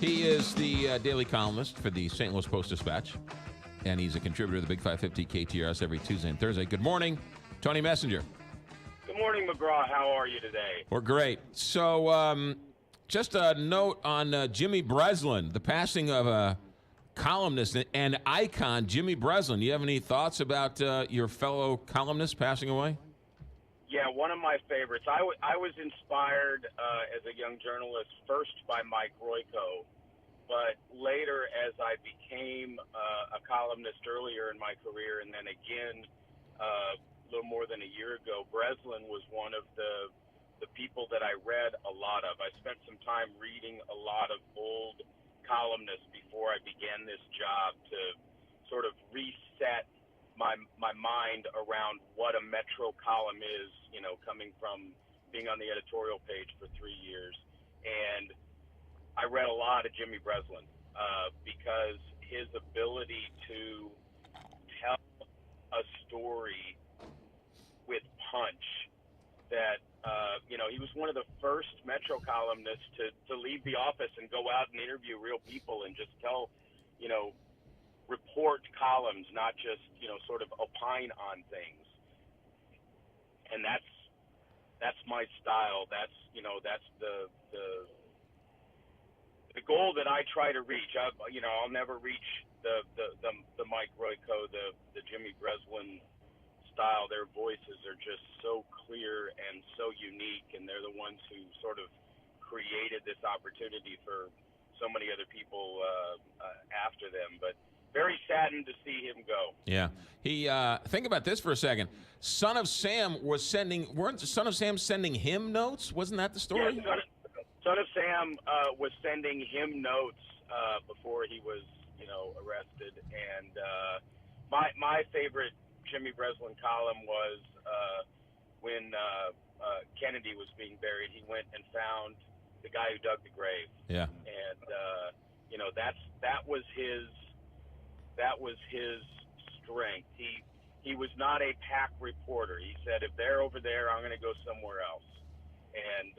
He is the daily columnist for the St. Louis Post-Dispatch, and he's a contributor to the Big 550 KTRS every Tuesday and Thursday. Good morning, Tony Messenger. Good morning, McGraw. How are you today? We're great. So just a note on Jimmy Breslin, the passing of a columnist and icon, Jimmy Breslin. Do you have any thoughts about your fellow columnist passing away? Yeah, one of my favorites. I was inspired as a young journalist first by Mike Royko, but later as I became a columnist earlier in my career, and then again a little more than a year ago, Breslin was one of the people that I read a lot of. I spent some time reading a lot of old columnists before I began this job to sort of reset my mind around what a Metro column is, you know, coming from being on the editorial page for 3 years. And I read a lot of Jimmy Breslin because his ability to tell a story with punch that, you know, he was one of the first Metro columnists to leave the office and go out and interview real people and just tell, you know, report columns, not just, you know, sort of opine on things. And that's my style. That's, you know, that's the goal that I try to reach. I'll never reach the Mike Royko, the Jimmy Breslin style. Their voices are just so clear and so unique, and they're the ones who sort of created this opportunity for so many other people after them. But very saddened to see him go. Yeah. He think about this for a second. Son of Sam weren't Son of Sam sending him notes? Wasn't that the story? Yeah, Son of Sam was sending him notes before he was, you know, arrested. And my favorite Jimmy Breslin column was when Kennedy was being buried. He went and found the guy who dug the grave. Yeah. And you know, that was his strength. He was not a pack reporter. He said, if they're over there, I'm going to go somewhere else. And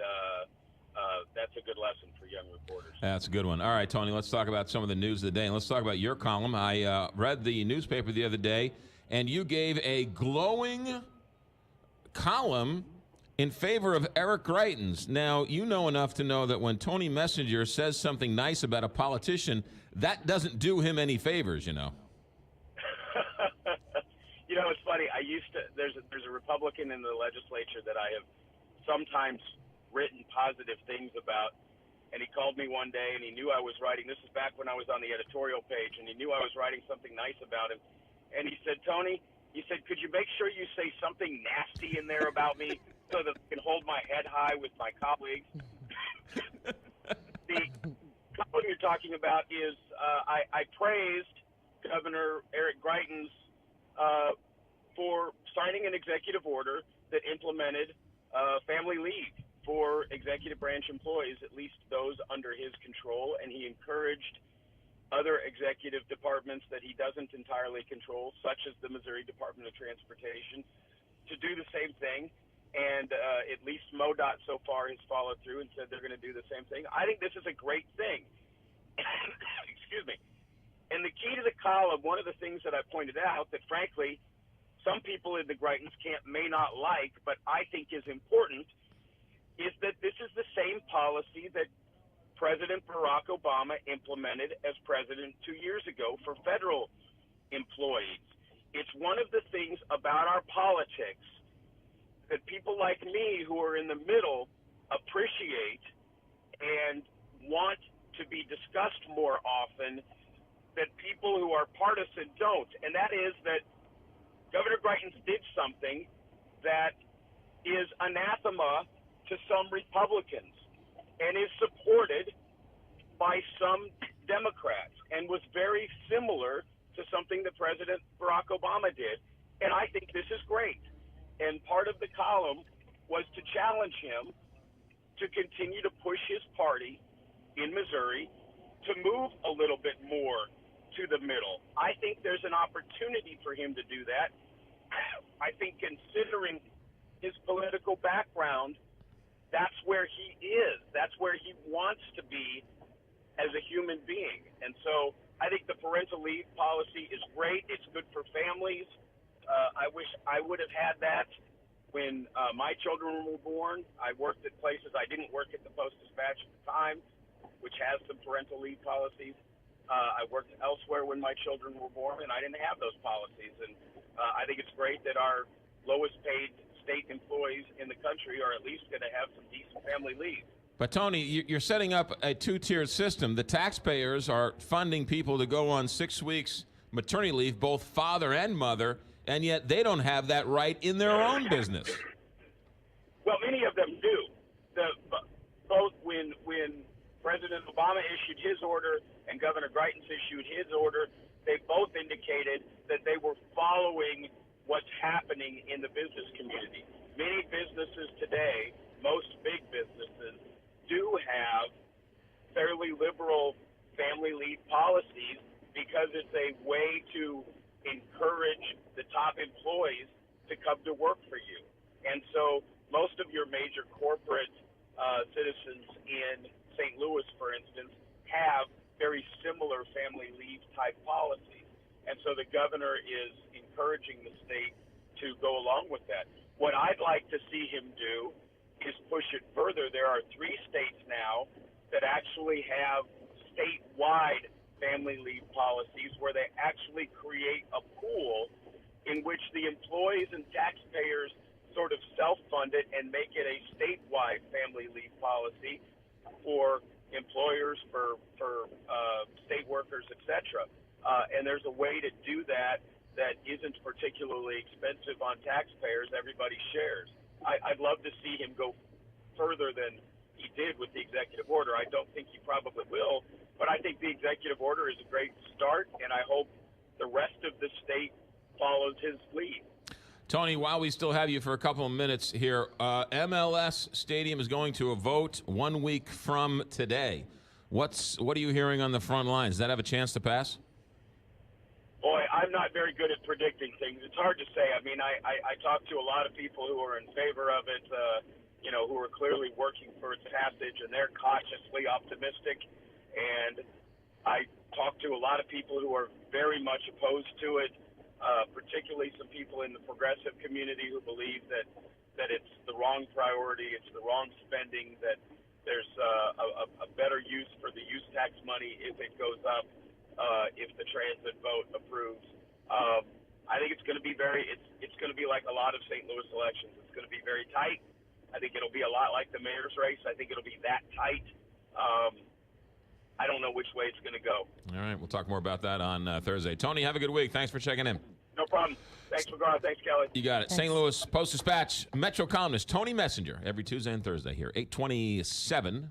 that's a good lesson for young reporters. That's a good one. All right, Tony, let's talk about some of the news of the day. And let's talk about your column. I read the newspaper the other day, and you gave a glowing column in favor of Eric Greitens. Now, you know enough to know that when Tony Messenger says something nice about a politician, that doesn't do him any favors, you know. You know, it's funny. There's a Republican in the legislature that I have sometimes written positive things about, and he called me one day, and he knew I was writing. This is back when I was on the editorial page, and he knew I was writing something nice about him. And he said, Tony, he said, could you make sure you say something nasty in there about me so that I can hold my head high with my colleagues? The column you're talking about is I praised Governor Eric Greitens for signing an executive order that implemented family leave for executive branch employees, at least those under his control, and he encouraged other executive departments that he doesn't entirely control, such as the Missouri Department of Transportation, to do the same thing. And at least MoDOT so far has followed through and said they're going to do the same thing. I think this is a great thing. Excuse me. And the key to the column, one of the things that I pointed out that, frankly, some people in the Greitens camp may not like, but I think is important, is that this is the same policy that President Barack Obama implemented as president 2 years ago for federal employees. It's one of the things about our politics that people like me who are in the middle appreciate and want to be discussed more often that people who are partisan don't. And that is that Governor Greitens did something that is anathema to some Republicans and is supported by some Democrats and was very similar to something that President Barack Obama did. And I think this is great. And part of the column was to challenge him to continue to push his party in Missouri to move a little bit more to the middle. I think there's an opportunity for him to do that. I think considering his political background, that's where he is. That's where he wants to be as a human being. And so I think the parental leave policy is great. It's good for families. I wish I would have had that when my children were born. I worked at places. I didn't work at the Post-Dispatch at the time, which has some parental leave policies. I worked elsewhere when my children were born, and I didn't have those policies. And I think it's great that our lowest paid state employees in the country are at least going to have some decent family leave. But, Tony, you're setting up a two-tiered system. The taxpayers are funding people to go on 6 weeks maternity leave, both father and mother, and yet they don't have that right in their own business. Well, many of them do. Both when President Obama issued his order and Governor Greitens issued his order, they both indicated that they were following what's happening in the business community. Many businesses today, most big businesses, do have fairly liberal family leave policies because it's a way to encourage the top employees to come to work for you. And so most of your major corporate citizens in St. Louis, for instance, have very similar family leave type policies. And so the governor is encouraging the state to go along with that. What I'd like to see him do is push it further. There are 3 states now that actually have statewide family leave policies where they actually create a pool in which the employees and taxpayers sort of self-fund it and make it a statewide family leave policy for employers, for state workers, etc. And there's a way to do that that isn't particularly expensive on taxpayers. Everybody shares. I'd love to see him go further than he did with the executive order. I don't think he probably will, but I think the executive order is a great start, and I hope the rest of the state follows his lead. Tony, while we still have you for a couple of minutes here, MLS Stadium is going to a vote 1 week from today. What are you hearing on the front lines? Does that have a chance to pass? Boy, I'm not very good at predicting things. It's hard to say. I mean, I talk to a lot of people who are in favor of it, who are clearly working for its passage, and they're cautiously optimistic. And I talk to a lot of people who are very much opposed to it, particularly some people in the progressive community who believe that it's the wrong priority, it's the wrong spending, that there's a better use for the use tax money if it goes up. If the transit vote approves, I think it's going to be it's going to be like a lot of St. Louis elections. It's going to be very tight. I think it'll be a lot like the mayor's race. I think it'll be that tight. I don't know which way it's going to go. All right, we'll talk more about that on Thursday. Tony, have a good week. Thanks for checking in. No problem. Thanks, McGraw. Thanks, Kelly. You got it. Thanks. St. Louis Post-Dispatch Metro columnist Tony Messenger every Tuesday and Thursday here, 8:27.